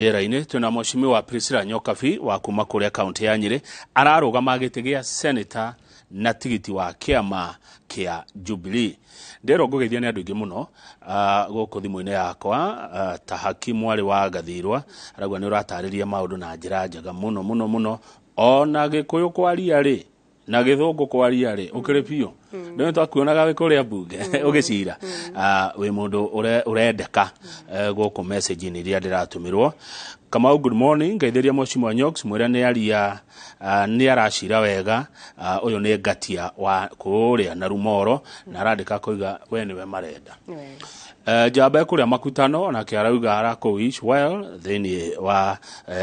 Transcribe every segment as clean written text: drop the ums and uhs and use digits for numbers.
Era-ini twina Mheshimiwa Priscilla Nyokabi wa kuma kuria kaunti ya Nyeri ararugama giti gia senator na tigiti wa kiama kia Jubilee. Ndero ngugithia ni andu ingi muno guku thimu-ini yakwa ta hakimu ari wa gathirwa aragwa ni uratariria maundu na njira njega muno ona gikuyu kwaria ri na githungu kwaria ri ukiri pio ndio twakuonaga we kuria bunge ugicira we mundu urendeka guku message ni ria ndiratumirwo kama good morning ngaithiria Mheshimiwa Nyoks mwira ni aria ni aracira wega uyu ni ngatia wa kuria na rumoro na arandika kuiga we niwe marenda Jabe kuria makutano na kiarauga arako wish well then wa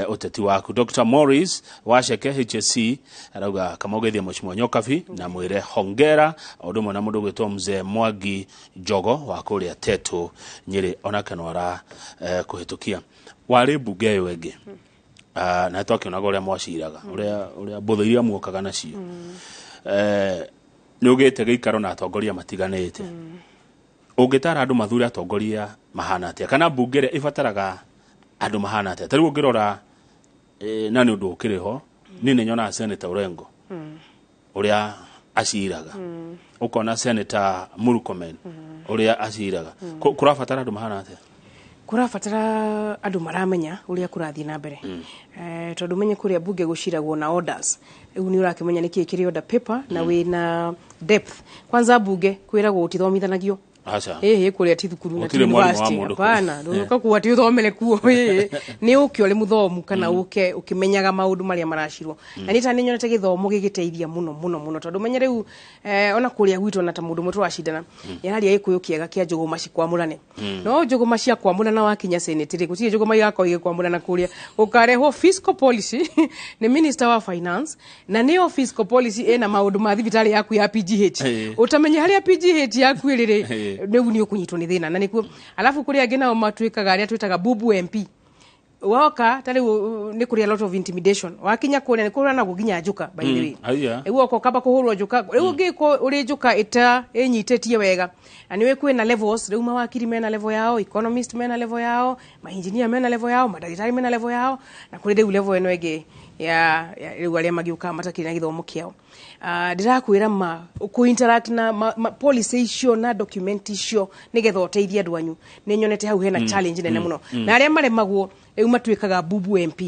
uteti waku Dr. Morris wa Sheke HSC arauga kama ugethia Mheshimiwa Nyokabi na mwire hongera odumo na mundu gwitwo mzee Mwangi Jogo wa kuria Tetu Nyeri onake no ara kuhitukia wari bunge wenge na twakiona gore mwaciraga uria mbuthiria muokaga nacio ni ugite giikaro na atongoria matiganite ungitara andu mathuri atongoria mahana atia kana bungere ibataraga andu mahana atia tari ungirora na ni undu ukiriho ni nyona senator Orengo uria aciraga ukona senator Murkomen uria aciraga kurabatara andu mahana atia kurabatara andu maramenya uria kurathie na mbere tondu menye kuria bunge guciragwo na orders ni urakimenya niki kiri order paper na wina depth kwanza bunge kwiragwo utithomithanagio acha kuria ti thukuru na university hapana nduka kuwa ti uthomele kuo ni ukio le muthomu kana ukimenyaga maundu maria maracirwo na nita ni nyonete githomo gigiteithia muno tondu menye riu ona kuria gwito na ta mundu mutwa wacindana yari ikuyo kiega kia njuguma cikwamurane no njuguma cia kwamurana wakinya senate ri gutie njuguma yako ikwamurana kuria ukareho fiscal policy ni minister wa finance na ni fiscal policy ena maundu ma thibitari yaku ya PGH utamenya haria PGH yaku irire negu ni ukunyitwo ni thina na niku alafu kuria angĩ nao matwikaga aria twitaga bubu MP woka tari ni kuria lot of intimidation wakinya kuria ni kuria na guginya njuka by the way eguo ko kaba kuhurwo njuka riu ngiko uri njuka ita enyitetie wega na niwe kwina levels riu mawakiri mena level yao economist mena level yao ma engineer mena level yao madagitari mena level yao na kuri riu level eno ege ya riu aria magiuka matakiri na githomo kiao ndirakwira ma ku interact na policy icio na document icio nigetha uteithia andu anyu ni nyonete hau hena challenge nene muno na aria maremagwo riu matwikaga bubu MP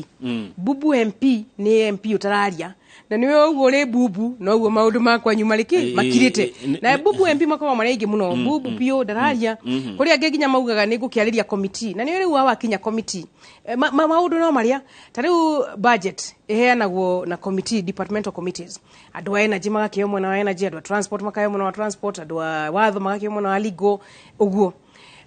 bubu MP ni MP utararia na niwe uguo ri bubu no uguo maundu makwa nyu mariki makirite na bubu MP makwa marenge muno bubu pio dararia kuri ange ginya maugaga ni gukiariria committee na niwe riu wakinya committee maundu no maria tariu budget iheanagwo na committee departmental committees andu a energy magakio mwana wa energy andu a transport makakio mwana wa transport andu a watho magakio mwana wa legal uguo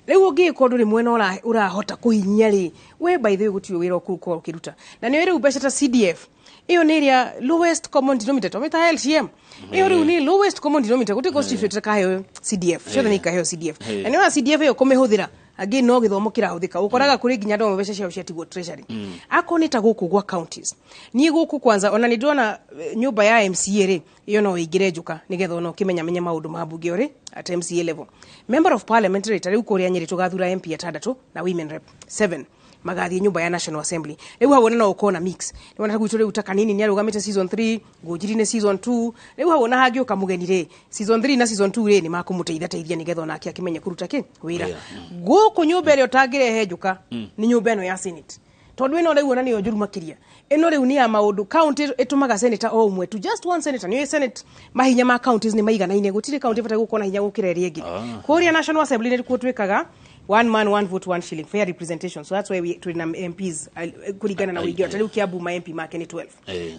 riu ngiko nduri mwena urahota kuhinya ri we by the way gutio wira okuruko ukiruta na ni riu mbeca ta CDF iyo ni ria lowest common denominator meta LCM iyo riu ni lowest common denominator guti constitute kahe CDF shothe ni kahe CDF na ni wa CDF iyo kumihudira agi no githomo kirahuthika ukoraga kuri ginya ndo mbeca cia tigwo treasury akonita guku gwa counties ni guku kwanza ona ni ndona nyumba ya MCA ri iyo no igire njuka nigetha no kimenya menya maundu ma bunge uri at MCA level member of parliament ri kuria Nyeri tugathura MP atandatu na women rep 7 magathi nyumba ya National Assembly riu hawona no ukona mix ni wana gwitũ riu takanini ni arugamite season 3 gujiri ni season 2 riu hawona hagi ukamugeni ri season 3 na season 2 ri ni makumuteithia nigetha onake akimenya kuruta ki wira guku nyumba ri otangirehe njuka ni nyumba eno ya Senate tondu ino riu ona ni njuru makiria ino riu ni ya maundu county itumaga senator o umwe to just one senator ni senate mahinya ma counties ni maiganaine gutire county bata gukona hinya gukira ri ingi kuria National Assembly ni kutwikaga one man one vote one shilling fair representation so that's why we to MPs kuligana na wigi atali ukiabu ma MP make ni 12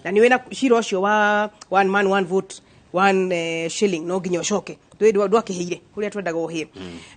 na niwe na shiro cio wa one man one vote one shilling no ginyo shoke ndwa kihire kuria twendaga ohie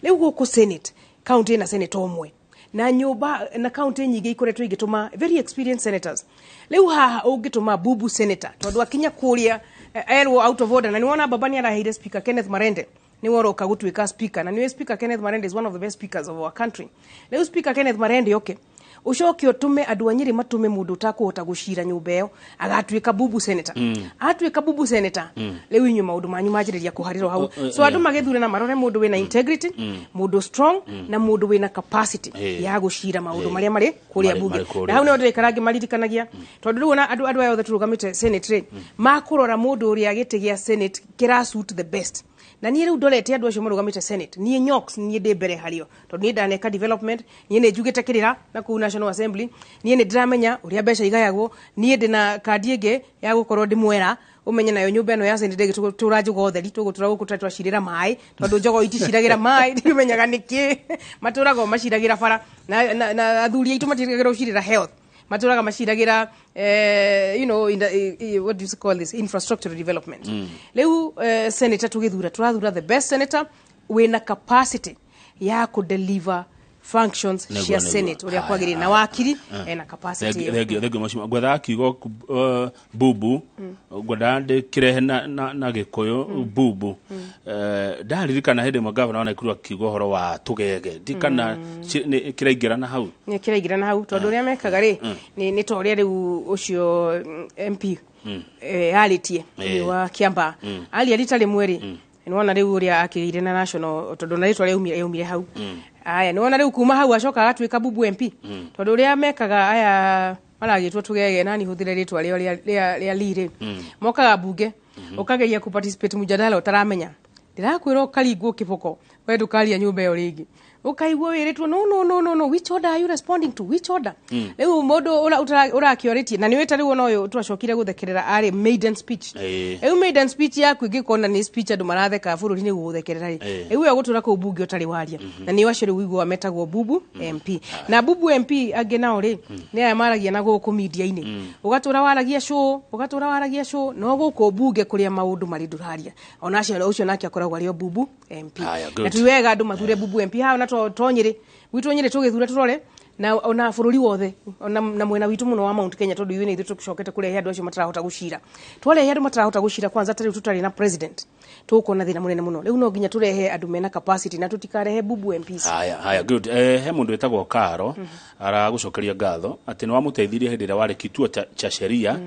riu guku senate county na senate omwe na nyumba na county nyingi ikoretwo igituma very experienced senators riu haha ungituma bubu senator tondu akinya kuria elwo out of order na niwona babani araheire speaker Kenneth Marende ni woroka gutwika speaker na niwe speaker Kenneth Marende is one of the best speakers of our country. Leo speaker Kenneth Marende okay ucoke utume andu a Nyeri matume mundu utakuhota gucira nyumba iyo agatuika bubu senator atuika bubu senator riu inyu maundu manyu manjiriria kuharirwo hau so andu magithure na marore mundu wina integrity mundu strong na mundu wina capacity ya gucira maundu maria mari kuria bunge na hau ni undu ikarangi maririkanagia tondu riu na andu aya othe turugamite senate makurora mundu uria giti gia senate kira suit the best na niä rä u ndorete andå acio marugamite senate niä nyox niä ndä mbere hario tondå niä ndaneka development niä nä njugä te kä rä ra na kũu national assembly niä nä ndä ramenya å rä a mbeca igayagwo niä ndä na kandi ä ngä ya gå korwo ndä mwera umenye nayo nyumba ino ya senate tå ranjuga å theri tå gå tå ra gå kå twacirä ra maä tondå njogo iticiragä ra maä ndimenyaga nä kä matå raga maciragä ra bara na athuri aitå matiragä ra å cirä ra health maturaga maciragira what do you call this infrastructural development leu senator tugithura turathura the best senator wina capacity ya ku deliver functions cia senate uria kwagirira na wakiri ena capacity thego mashima gwetha kigo bubu gwetha ndikirehe na gikuyu bubu ndaririkana hende magavana wana ikuru kigo horo wa tugege ndikana kiraingira na hau ni kiraingira na hau tondu uria mekaga ri ni to uria riu ucio MP alitie wa Kiamba ali alitari mweri ni wona riu uria akirire na national tondu na ritwa yaumire hau aya ni wona riu kuma hau acoka agatuika bubu MP tondu uria mekaga aya maragitwo tugege nani huthire ritwa ria lire mokaga bunge ukageria ku participate mujadala utaramenya ndirakwira ukaringwo kiboko we ndukaria nyumba iyo ringi ukaigwo wiritwo no which order are you responding to which order riu mundu urakioritie na ni wita riu no uyu twacokire guthekerera ari maiden speech riu maiden speech yaku ingikona ni speech andu maratheka bururi ni guthekerera riu yo gutura ku bunge utari waria na ni wacio riu igwa metagwo bubu MP na bubu MP ange nao ri ni aya maragia na guku media ini ugatura waragia show no guku bunge kuria maundu mari nduraria ona acio ucio nake akoragwo ari bubu MP na tuwega andu mathure bubu MP ha na tonyire witu nyire tugithura turore na ona bururi wothe na mwena witu muno wa Mount Kenya tondu yune ithu tucokete kurehe andu acio matarahota gucira twarehe andu matarahota gucira kwanza tari tutari na president tukona thina munene muno riu no nginya turehe andu mena capacity na tutikarehe bubu MPs haya good he mundu etagwo Karo aragucokeria ngatho ati ni wamuteithirie hindi ria wari kituo cha sheria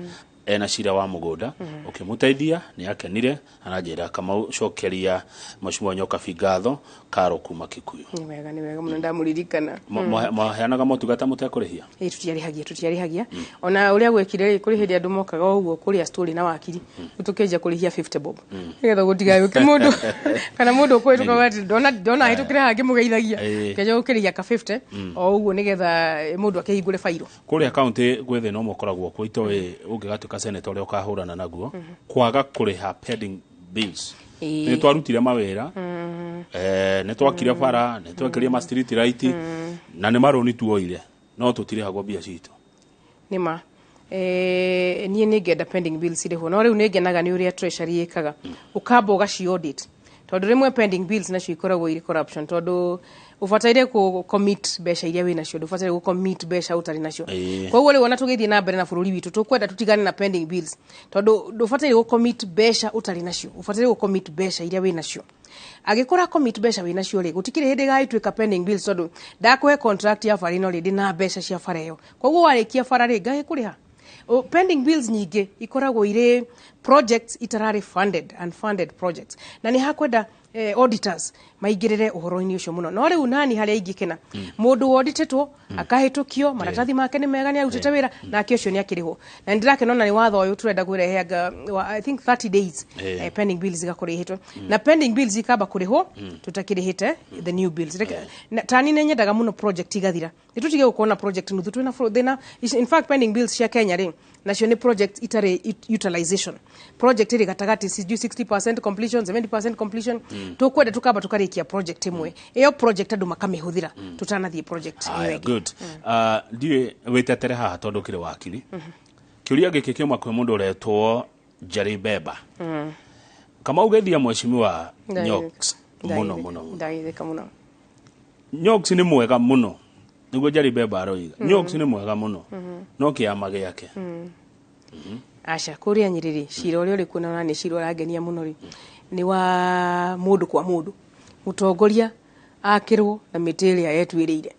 ena cira wa mugunda ukimuteithia ni akenire anajira kama cokeria mashimo nyoka figatho Karo kuma Kikuyu ni wega muno ndamuririkana mahanaga motugata mutekurihia tutiarihagia ona uria gwekire kuri hindi andu mokaga uguo kuria story na wakiri utukenja kurihia 50 bob nigetha gutigayo mundu kana mundu kwetu kawati dona hitukire hangi mugeithagia keja ukirihia ka 50 o uguo nigetha mundu akihingure fairo kuri account gwethe no mokoragwo kwa itoe ungigatuka senator uria ukahurana naguo kwaga kuriha pending bills ni twarutire mawira ni twakire bara ni twekeria ma street light na ni maroni tuoire no tutire hagwa bia citu nima nie ningenda pending bills ire ho no riu ningenaga ni uria treasury ikaga ukamba ugaci audit tondu rimwe pending bills nacio ikoragwo iri corruption tondu ufataire ku commit besha iria wina cio ufataire ku commit besha utari nacio koguo ri wona tugithie na mbere na bururi witu tukwenda tutigane na pending bills tondu ufataire ku commit besha utari nacio ufataire ku commit besha iria wina cio agikora commit besha wina cio ri gutikire hindi gaitwika pending bills tondu ndakuhe contract ya fari no ri na besha cia fara iyo koguo warikia fara ri gahe kuriha pending bills nyingi ikoragwo ire projects itarari unfunded projects na ni hakwenda auditors maigirire uhoro-ini ucio muno no riu nani haria ingikena mundu auditetwo akahitukio maratathi make ni mega ni arutete wira na akio ni akiriho na ndirakena na ni watho uyu turenda kureheanga I think 30 days pending bills igakurihitwo na pending bills ikaba kuriho tutakirihite the new bills tani nenyedaga muno project igathira nitutige gukona project nuthu twina thina in fact pending bills cia Kenya ri nacio ni project itare utilization project iri gatagati 60% completion 70% completion tukwenda tukaba tukarikia project imwe iyo project andu makamihũthira tutanathie project iyo good ndiwe wetetere haha tondu kire wakiri kiuria giki kiuma kwe mundu uretwo Jerry Beba kama ugethia mheshimiwa Nyox muno ndaitheka muno Nyox ni mwega muno niguo Jerry Beba aroiga Nyox ni mwega muno no kiama giake acha kuria Nyiriri cira uria uri kuna ni cira uragenia muno ri ni wa mundu kwa mundu mutongoria akirwo na mitiria yetwirire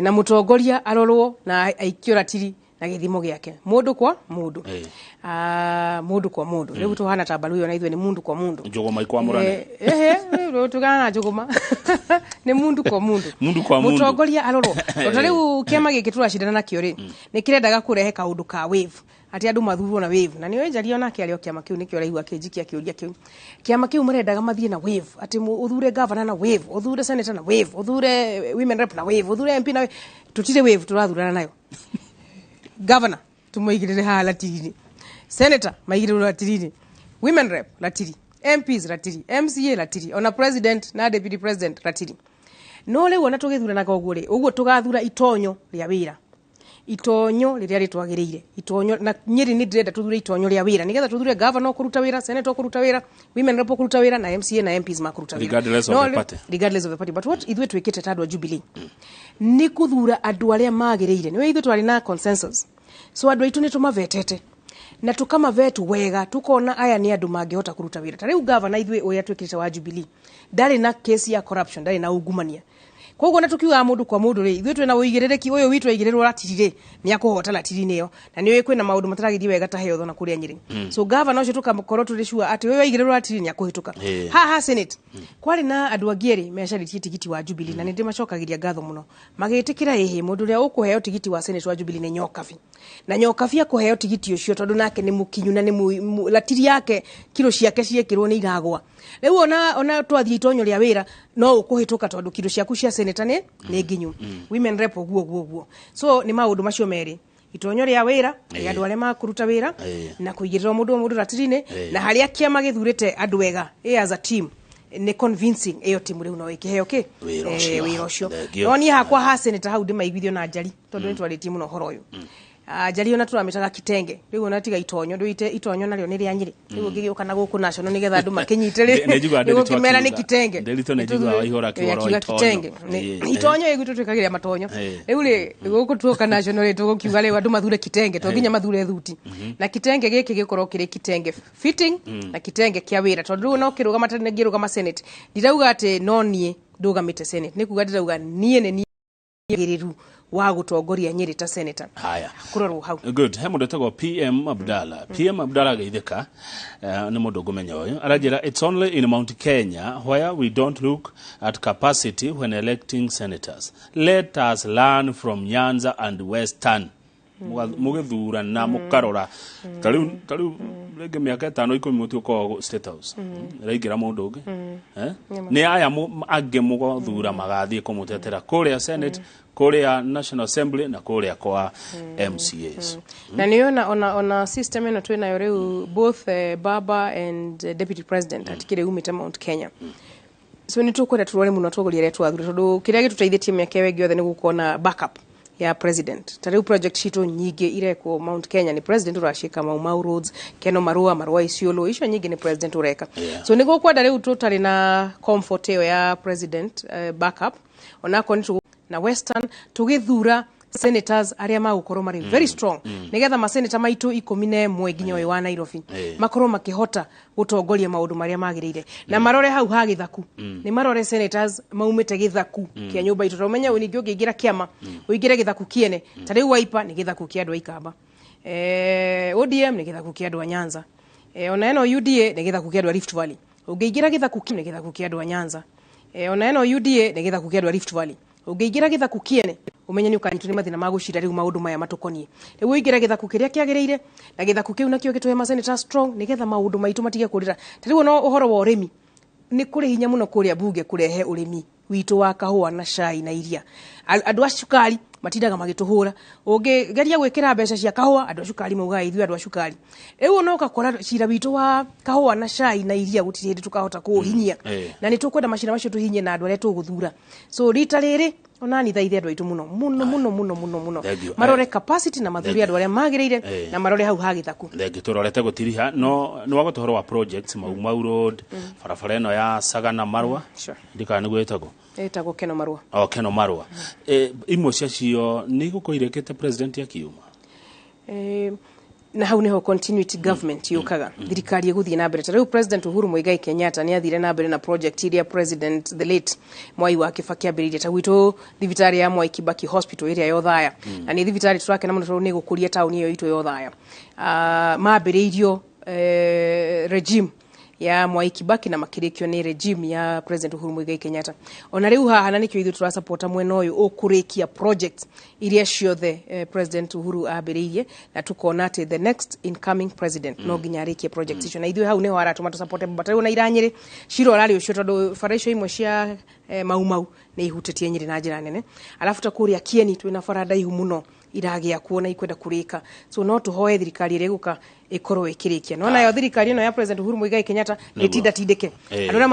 na mutongoria arorwo na aikio ratiri na githimo giake mundu kwa mundu mundu kwa mundu riu tuhana tabaru yo na ithwe ni mundu kwa mundu njogoma ikwamurane tugana njogoma ni mundu kwa mundu mutongoria arorwo riu kiama giki turacindana nakio ri ni kirendaga kurehe kaundu ka wave ati andu mathurwo na wave na niwe njario nake ario kiama kiu nikio raigua kinjikia kiuria kiu kiama kiu murendaga mathie na wave ati uthure governor na wave uthure senator na wave uthure women rep na wave uthure MP na tutire wave turathurana nayo governor tumoigirire ha latiri senator maigirire latiri women rep latiri MPs latiri MCA latiri ona president na deputy president latiri no le wona tugithurana koguo ri uguo tugathura itonyo ria wira itonyo riria ritwagiriire itonyo na Nyeri ni direnda tuthure itonyo ria wira nigetha tuthure governor kuruta wira senator kuruta wira women rep kuruta wira na MCA na MPs makuruta wira regardless of the party but what ithwe twikite tandwa Jubilee ni kuthura andu aria magiriire niwe ithwe twari na consensus so andu aitu ni tumavetete na tukama vetu wega tukona aya ni andu mangihota kuruta wira tariu governor ithwe oya twikite wa Jubilee ndari na case ya corruption ndari na ungumania koguo na tukiuga mundu kwa mundu ri ithwe twina uigirereki uyu witu aigirirwo ratiri ni akuhota latiri niyo na niwe kwina maundu mataragithie wega ta heyo na kuria Nyeri so governor ucio tukamukoro turi sure ati uyu aigirirwo ratiri ni akuhituka ha senate kwari na andu agieri mecaritie tigiti wa Jubilee na ndi macokagiria ngatho muno magitikira ehe mundu ria ukuheo tigiti wa senate wa Jubilee ni Nyokabi na Nyokabi akuheo tigiti ucio tondu nake ni mukinyu na ni latiri yake kilo ciake ciekirwo ni iragwa riu ona twathie itonyo ria wira no ukuhituka tondu kilo ciaku cia senator ni nginyu women rep guo so ni maundu macio meri itonyo ria wira ya andu aria makuruta wira na kuigirira mundu ratirine na haria kiama githurite andu wega as a team ni convincing eyo timu riu no ikiheo ki wira ucio no ni hakwa ha senator hau ndimaiguithio na njari tondu ni twari timu no horo uyu njari ona turamitaga kitenge riu ona tiga itonyo nduite itonyo nario ni ria Nyeri riu ngigiuka na guku national nigetha andu makinyite ri riu kimera ni kitenge ndelito ne jigwa waihora kiwaro itonyo itonyo igutu twikagiria matonyo riu ri guku tuoka national ri tugukiuga ri andu mathure kitenge to nginya mathure thuti na kitenge giki gikorwo kiri kitenge fitting na kitenge kia wira tondu riu no kiruga matane ngirugama senate ndirauga ati no nie ndugamite senate ni kuga ndirauga nie ne giriru wa gutongoria Nyeri ta senator haya kurorwo hau good he mundu tego PM Abdalla geithika ni mundu gumenya uyu arajira it's only in Mount Kenya where we don't look at capacity when electing senators let us learn from Nyanza and Western mugithura na mukarora tariu rege miaka 5-10 mutu ko state house raigira mundu ungi ni aya ange mugothura magathie kumutetera kuria senate kuria national assembly na kuria kwa MCAs na niona ona system eno twina yo riu both Baba and deputy president atikire umite Mount Kenya so ni tukwenda turore muno tugurire twathura tondu kiria gituteithĩtie miaka wengi othe ni gukona backup ya president tariu project shito nyingi ireko Mount Kenya ni president urashika Mau roads Keno Marua Isiolo icio nyingi ni president ureka so niko kwenda riu totally na comfort ya president backup onako ni na Western tugithura senators aria magukorwo mari very strong nigetha ma senator maitu 11 nginya wa Nairobi makorwo makihota gutongoria maundu maria magiriire na marore hau ha githaku ni marore senators maumite githaku kia nyumba itu tomenya uningi ungigira kiama uigire githaku kiene tariu Wiper ni githaku kia andu aikamba ODM ni githaku kia andu a Nyanza ona eno UDA ni githaku kia andu a Rift Valley ungigira githaku kiene ni githaku kia andu a Nyanza ona eno UDA ni githaku kia andu a Rift Valley ungigira githaku kiene umenya ni ukanyitu ni mathina magucira riu maundu maya matukonie riu uigira githaku kiria kiagiriire na githaku kiu nakio gitwe ma senator strong nigetha maundu maitu matige kurira tariu no uhoro wa urimi ni kuri hinya muno kuria bunge kurehe urimi witu wa kahua na cai na iria andu a cukari matindaga magituhura ungigeria gwikira mbeca cia kahua andu a cukari mauga ithu andu a cukari riu no ukakora cira witu wa kahua na cai na iria gutiri hindi tukahota kuhinyia na ni tukwenda macira macio tuhinyie na andu aria tuguthura so rita riri onani thaithia andu aitu muno marore capacity na mathuri andu aria magiriire na marore hau ha githaku thegi turorete gutiriha no ni wago tuhoro wa projects Mau road barabara eno ya Sagana Marua ndika ni gwetagwo etagwo Keno Marua Keno Marua imwe cia cio ni gukoirekete president akiuma na hau neho continuity government yukaga thirikari iguthie na mbere tareu President Uhuru Muigai Kenyatta ni athire na mbere na project iria President the late Mwai wa Kibaki ambiririe ta gwitu thibitari ya Mwai Kibaki Hospital iria yo thaya na ni thibitari turake na muno ni gukuria tauni iyo itu yo thaya mambiriirio regime ya Mwai Kibaki na makirikio ni regime ya President Uhuru Muigai Kenyatta ona riu haha na nikyo ithu tura supporta mwena uyu ukurikia project iria ciothe President Uhuru abiririe na tukona ati the next incoming president no ginya arikie project icio na ithu hau neho aratuma tu support batari na iranyiri ciro rari ucio tondu faraisho imwe cia mau ni ihutitie Nyeri na njira nene alafu takuria Kieni twina farada ihu muno iragia kuona ikwenda kurika so no tuhoe thirikari ire guka ikorwo ikirikia no nayo thirikari ino ya President Uhuru Muigai Kenyatta itinda tindike andura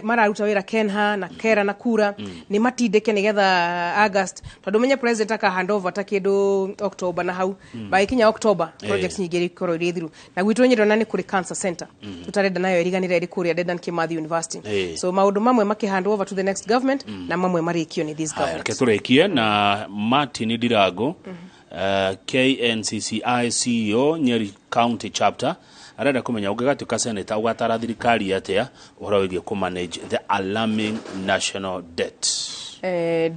mararuta wira Kenha na Kera na Kura ni matindike nigetha August tondu menye president aka handover ta kindu October na hau by kinya October projects nyingiri ikorwo iri thiru na gwitu Nyeri na ni kuri cancer center tutarenda nayo iriganira iri kuri Dedan Kimathi University so maundu mamwe makihand over to the next government na mamwe marikio ni this government keturekie na Martin Dirago KNCCI CEO Nyeri County Chapter arenda kumenya ugagatuka senator ugatara thirikari atia urawigie ku manage the alarming national debt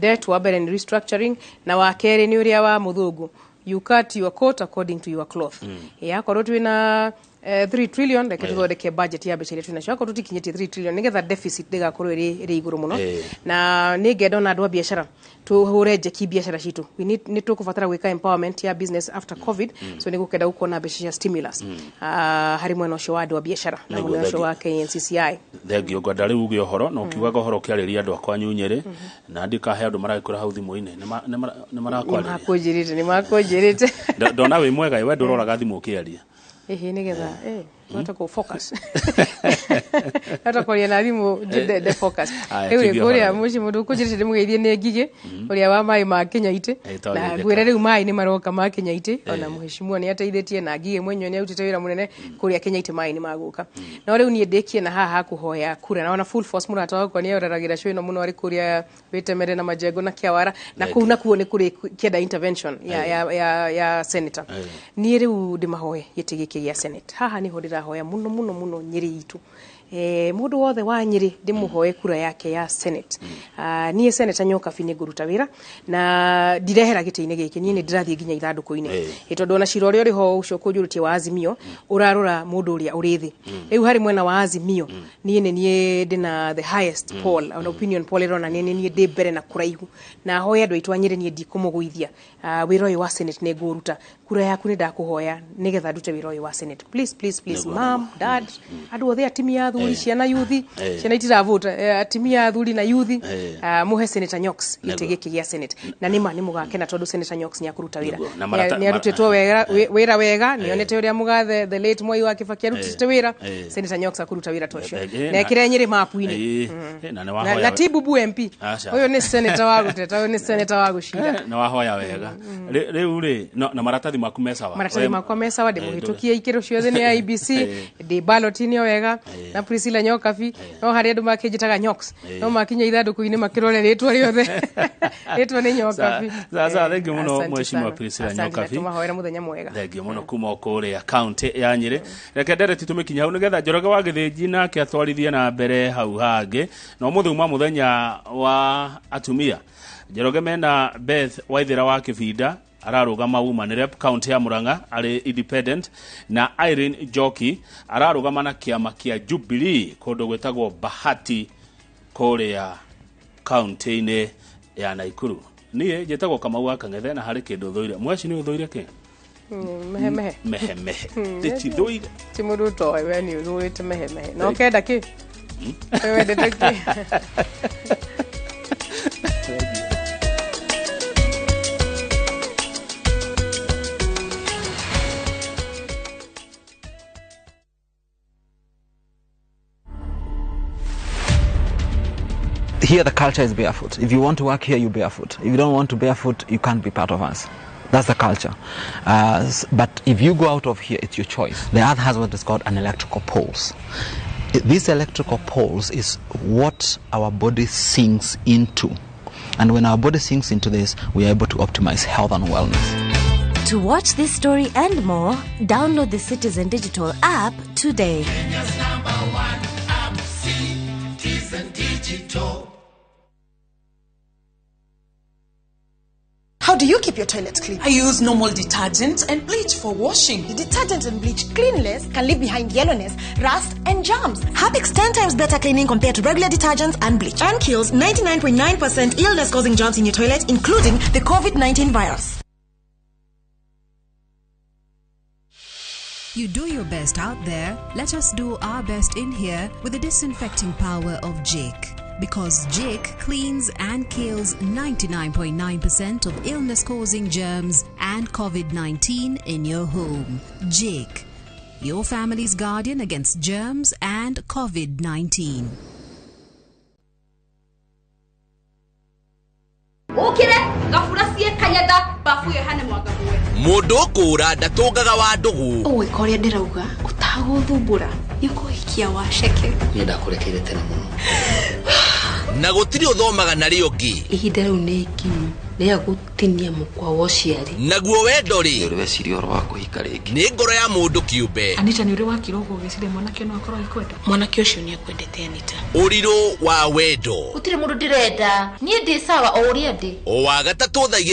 debt wa bere restructuring na wa kere ni uria wa muthungu you cut your coat according to your cloth ya korwo twina 3 trillion reke tuthondeke budget ya mbeca iria twina cio akorwo tutikinyĩtie 3 trillion nigetha deficit ndigakorwo iri iguru muno na ningenda ona andu a biashara tuhure njeki biashara citu ni tukubatara gwika empowerment ya business after covid so nigukenda gukona mbeca cia stimulus hari mwena ucio wa andu a biashara na mwena ucio wa KNCCI thengio ngwenda riu uge uhoro no kiugaga uhoro kiariria andu akwa Nyeri na ndikahe andu maragikura hau thimu-ini ni marakwariria ni makunjirite ndona wi mwega we nduroraga thimu ukiaria nigetha wata ko focus wata ko yana thimu de focus ewe kuria muci mundu kujirite ndimugeithie ni ngige uria wa mai ma Kenya ite na gwira riu mai ni maroka ma Kenya ite ona muheshimiwa ni ateithitie na ngige mwenyo ni autite wira munene kuria Kenya ite mai ni maguka no riu ni ndekie na haha kuhoya kura na ona full force muratawa ko ni uraragira show ino muno ari kuria Vitemere na Majengo na Kiawara na kuna kuo ni kuri kienda intervention ya senator ni riu ndimahoye gitigike ya senate haha ni hodira hoya muno Nyeri itu mundu wothe wa Nyeri ndimuhoye kura yake ya senate nie senator nyoka fini guruta wira na direhera gite-ini giki nie ni ndirathie ginya ithanduku-ini tondu ona ciro uri ho ucio kujurutie wa Azimio urarora mundu uria urithi riu hari mwena wa Azimio nie ndina the highest poll on opinion poll irona nie ndi mbere na kuraihu na hoya andu aitu a Nyeri nie ndikumuguithia wira uyu wa senate ne guruta kura yaku ni ndakuhoya nigetha ndute wira uyu wa senate please mom dad andu othe atimia athuri ciana yuthi ciana itiravota atimia athuri na yuthi muhe senator Nyox itegeke gia senate na nima ni mugakena tondu senator Nyox ni akuruta wira ni arutetwo wira wega ni onete uria mugathe the late Mwai wa Kibaki arutite wira senator Nyox akuruta wira tocio na ekire Nyeri mapu-ini na Tibubu MP uyu ni senator wa guteta uyu ni senator wa gucira na wahoya wega riu ri na maratathi maku mesa wa ndimuhitukie ikiro ciothe ni IBC ndi ballot ni wega na Priscilla Nyokabi no hari andu makijitaga Nyox no makinya ithanduku-ini makirore ritwa riothe ritwa ni Nyokabi sasa thengi muno mheshimiwa Priscilla Nyokabi tumahoera muthenya mwega thengi muno kuma kuria county ya Nyeri reke ndere titumikinya hau nigetha Njoroge wa Githĩnji nake atwarithie na mbere hau hangi no muthuma muthenya wa atumia Njoroge mena Beth Waithira wa Kibinda ararugama woman rep county ya Murang'a ari independent na Irene Joki ararugama na kiama kia Jubilee kundu gwetagwo Bahati kuria county-ini ya Naikuru nie jetagwo Kamau Akang'ethe na hari kindu thoire mwaci ni uthoire ke mehe ti thoire ti mundu toy we ni uthoire mehe no kenda ki wewe ndeteki Here the culture is barefoot. If you want to work here, you barefoot. If you don't want to barefoot, you can't be part of us. That's the culture. But if you go out of here, it's your choice. The earth has what is called an electrical pulse. This electrical pulse is what our body sinks into. And when our body sinks into this, we are able to optimize health and wellness. To watch this story and more, download the Citizen Digital app today. Kenya's #1 app, Citizen Digital. How do you keep your toilets clean? I use normal detergent and bleach for washing. The detergent and bleach cleanless can leave behind yellowness, rust, and germs. Harpic's 10 times better cleaning compared to regular detergents and bleach, and kills 99.9% illness-causing germs in your toilet, including the COVID-19 virus. You do your best out there. Let us do our best in here with the disinfecting power of Jake. Because Jake cleans and kills 99.9% of illness-causing germs and COVID-19 in your home. Jake, your family's guardian against germs and COVID-19. Mudokura datogaga wa ndugu. Owe koria ndirauga utaguthumbura nikuhikia waceke. Ni ndakurekere tena muno. Na gutiri uthomaga nari ungi. Ihinda riu ni ikinyu ria gutinia mukwa wociari. Naguo wendori. Uri weciri oro wa kuhika ringi. Ni ngoro ya mundu kiumbe. Anita ni uri wakira ugo gicire mwanake no akorwo ikwenda. Mwanake ucio ni akwendete Anita. Uriro wa wendo. Utire mundu ndirenda. Nie ndi sawa o uria ndi. O wa gatatu